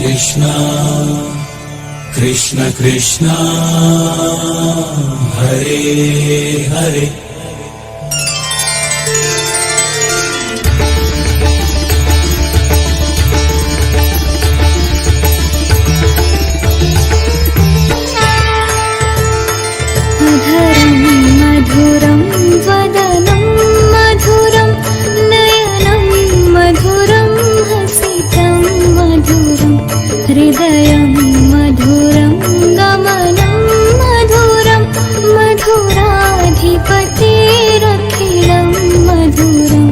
कृष्ण कृष्ण कृष्ण हरे हरे। मधुरं वदनं मधुरं नयनं मधुरं हसितं मधुरं हृदयं मधुरं गमनं मधुरं मधुराधिपतिरखिलं मधुरम्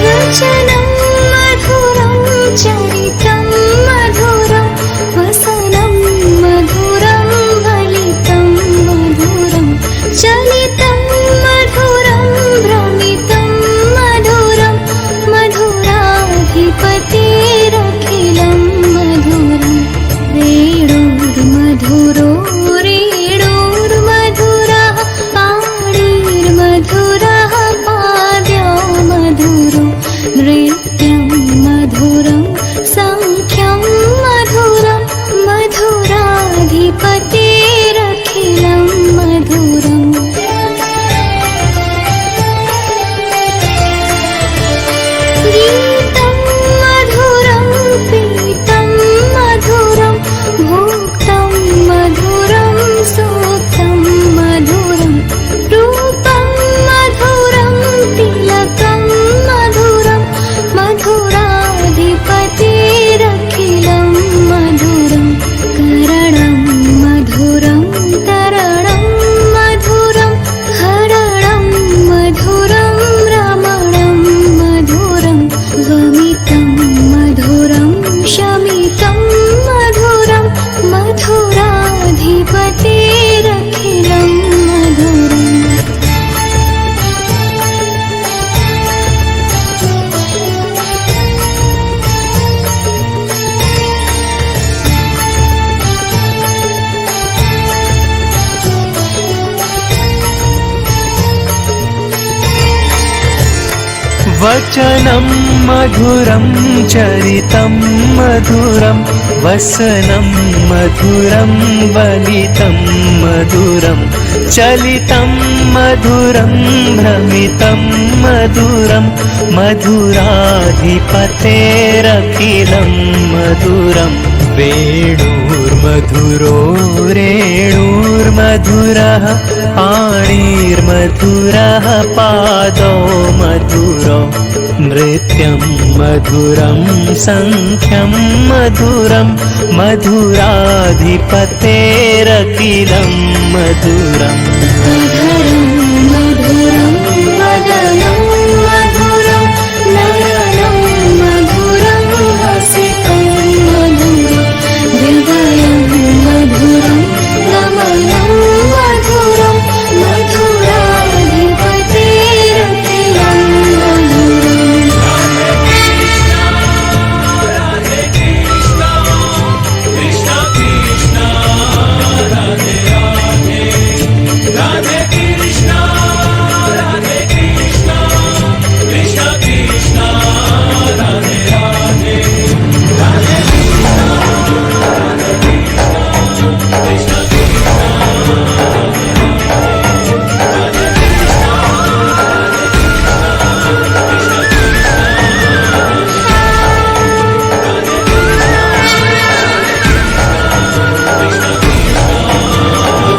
वचनं मधुरं चरितं मधुरं वसनं मधुरं फलितं मधुरं चलितं मधुरं भ्रमितं मधुरं मधुराधिपतिरखिलं मधुरं वेणुर्मधुरो रेणुर्मधुरः पाणिर्मधुरः पाद्यो मधुरो नृत्यं मधुरं सङ्ख्यं मधुरं मधुराधिपतिरखिलं मधुरम् गीतं मधुरं पीतं मधुरं भोक्तं मधुरं सूक्तं मधुरं रूपं मधुरं तिलकं मधुरं मधुराधिपतिरखिलं मधुरं करणं मधुरं तरणं मधुरं हरणं मधुरं रमणं मधुरं गमितं मधुरं शमितं मधुरं मधुराधिपतिरखिलं मधुरम् वचनं मधुरं चरितं मधुरं वसनं मधुरं फलितं मधुरं चलितं मधुरं भ्रमितं मधुरं मधुराधिपतेरखिलं मधुरं वेणुर्मधुरो रेणुर्मधुरः पाणिर्मधुरः पादो मधुरो नृत्यं मधुरं सङ्ख्यं मधुरं मधुराधिपतेरखिलं मधुरम् मधुरं वदनं